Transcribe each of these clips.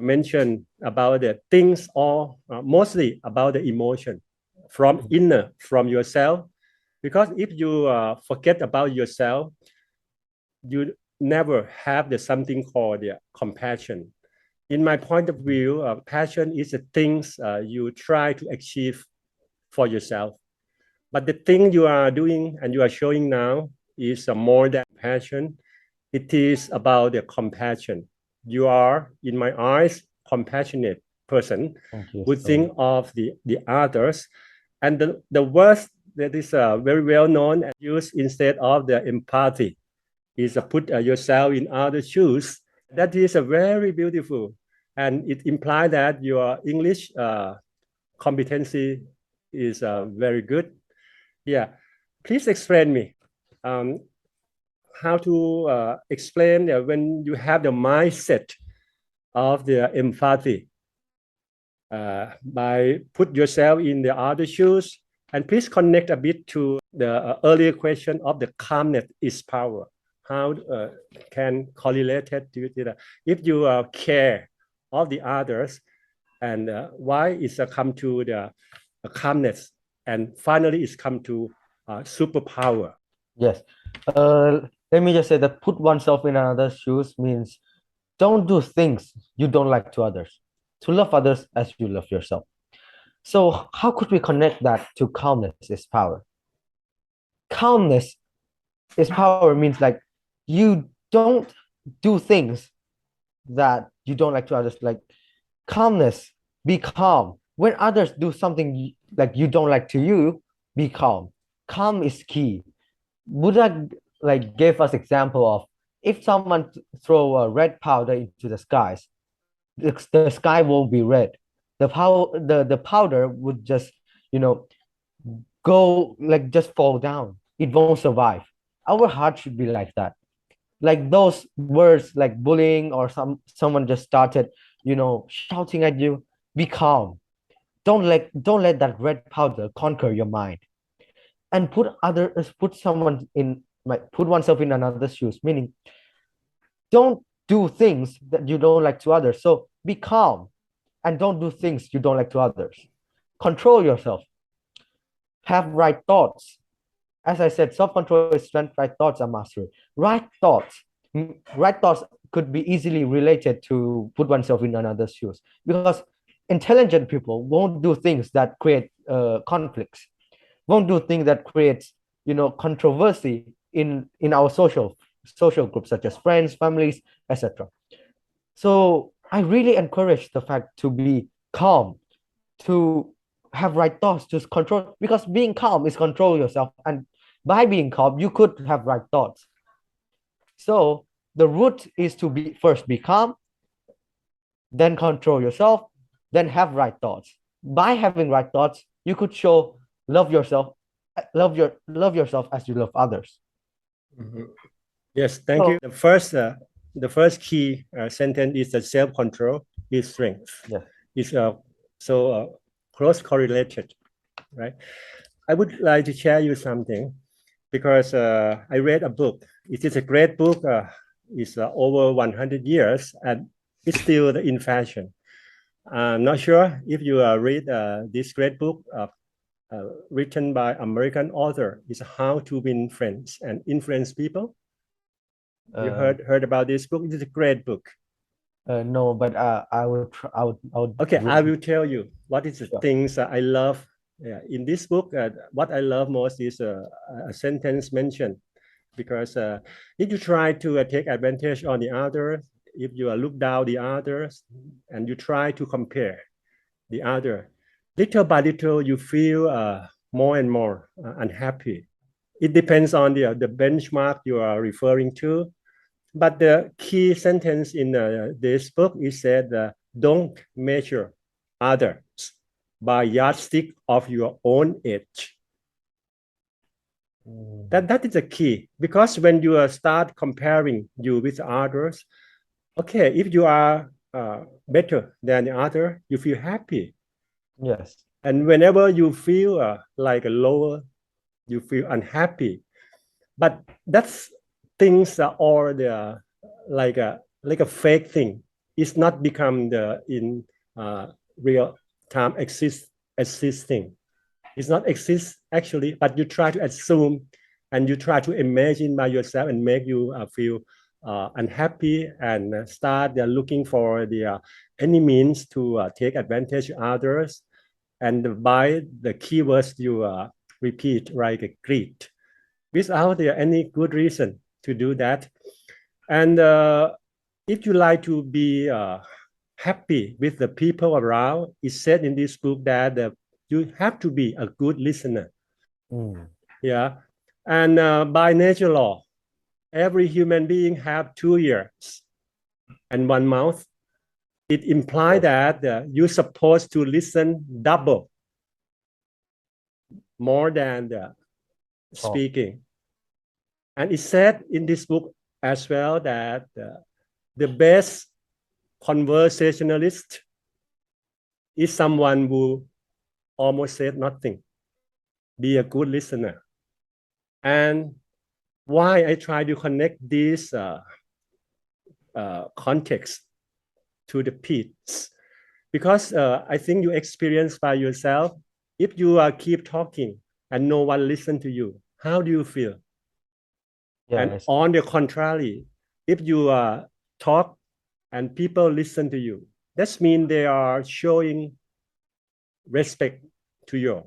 mention about the things or mostly about the emotion from inner, from yourself. Because if you forget about yourself, you never have the something called the compassion. In my point of view, passion is the things you try to achieve for yourself. But the thing you are doing and you are showing now is more than passion. It is about the compassion. You are, in my eyes, compassionate person who think of the others. And the word that is very well known and used instead of the empathy is put yourself in other shoes. That is very beautiful. And it implies that your English competency is very good. Yeah, please explain me how to explain when you have the mindset of the empathy by put yourself in the other shoes, and please connect a bit to the earlier question of the calmness is power. How can correlate it to that? If you care of the others, and why it's come to the calmness, and finally it's come to superpower. Yes. Let me just say that put oneself in another's shoes means don't do things you don't like to others. To love others as you love yourself. So how could we connect that to calmness is power? Calmness is power means like you don't do things that you don't like to others. Like calmness, be calm. When others do something like you don't like to you, be calm. Calm is key. Buddha like gave us example of if someone throw a red powder into the skies, the sky won't be red. The powder would just you know go like just fall down. It won't survive. Our heart should be like that. Like those words like bullying or someone just started shouting at you. Be calm. Don't let that red powder conquer your mind and put someone in like put oneself in another's shoes, meaning don't do things that you don't like to others. So be calm and don't do things you don't like to others. Control yourself. Have right thoughts. As I said, self-control is strength, right thoughts are mastery. Right thoughts. Right thoughts could be easily related to put oneself in another's shoes because intelligent people won't do things that create conflicts, won't do things that creates controversy in our social groups such as friends, families, etc. So I really encourage the fact to be calm, to have right thoughts, to control, because being calm is control yourself, and by being calm you could have right thoughts. So the root is to be calm, then control yourself, then have right thoughts. By having right thoughts you could show love yourself as you love others. Mm-hmm. Yes, thank you. The first key sentence is that self-control is strength. Yeah. It's so close correlated, right? I would like to share you something because I read a book. It is a great book. It's over 100 years and it's still in fashion. I'm not sure if you read this great book written by American author. It's How to Win Friends and Influence People. You heard about this book? It is a great book. No, but I would. Okay, I will tell you what is the things I love. Yeah, in this book, what I love most is a sentence mentioned, because if you try to take advantage on the others, if you look down the others, and you try to compare the other, little by little you feel more and more unhappy. It depends on the benchmark you are referring to. But the key sentence in this book is that don't measure others by yardstick of your own age. That is the key, because when you start comparing you with others, okay, if you are better than the other, you feel happy. Yes. And whenever you feel like a lower, you feel unhappy. But that's things are all the like a fake thing. it's not become the in real time existing. It's not exist actually, but you try to assume and you try to imagine by yourself and make you feel unhappy and start looking for any means to take advantage of others. And by the keywords you repeat, like greed, without any good reason to do that. And if you like to be happy with the people around, it's said in this book that you have to be a good listener. Yeah. And by nature law, every human being have 2 ears and 1 mouth. It implies that you're supposed to listen double more than the speaking. And it said in this book as well that the best conversationalist is someone who almost said nothing. Be a good listener. And why I try to connect this context to the piece, because I think you experience by yourself, if you keep talking and no one listen to you, how do you feel? And on the contrary, if you talk and people listen to you, that means they are showing respect to you.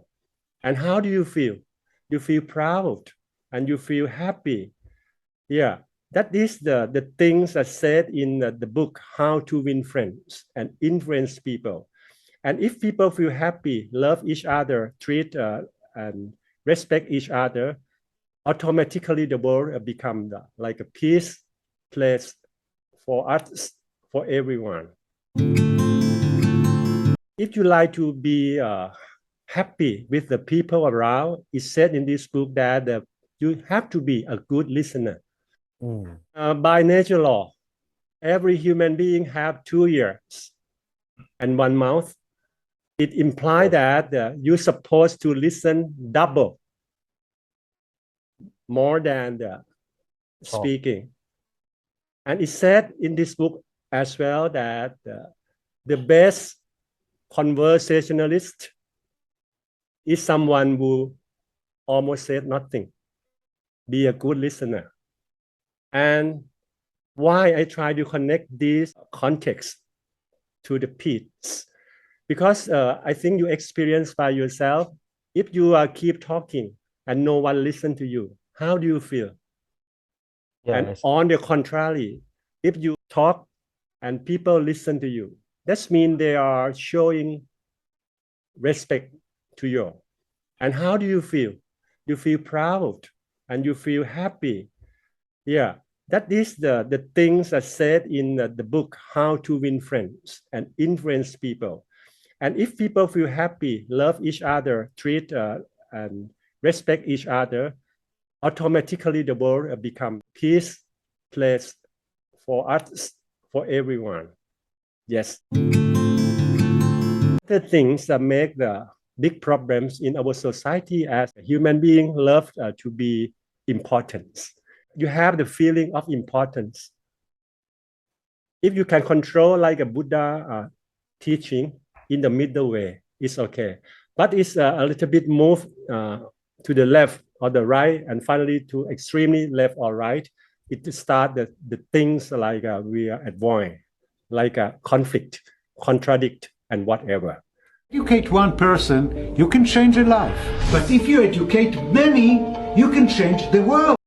And how do you feel? You feel proud and you feel happy. Yeah, that is the things that said in the book, How to Win Friends and Influence People. And if people feel happy, love each other, treat and respect each other, automatically the world become like a peace place for us, for everyone. If you like to be happy with the people around, it's said in this book that you have to be a good listener. By nature law, every human being have 2 ears and 1 mouth. It implies that you're supposed to listen double more than the speaking. And it said in this book as well that the best conversationalist is someone who almost said nothing. Be a good listener. And why I try to connect this context to the piece, because I think you experience by yourself, if you keep talking and no one listen to you, how do you feel? And on the contrary, if you talk and people listen to you, that means they are showing respect to you. And how do you feel? You feel proud and you feel happy. Yeah, that is the things that said in the book, How to Win Friends and Influence People. And if people feel happy, love each other, treat and respect each other, automatically the world become peace place for us, for everyone. Yes. The things that make the big problems in our society as human beings love to be important. You have the feeling of importance. If you can control like a Buddha teaching in the middle way, it's okay. But it's a little bit move to the left or the right, and finally to extremely left or right, it start the things like we are avoid, like a conflict, contradict, and whatever. Educate one person, you can change a life. But if you educate many, you can change the world.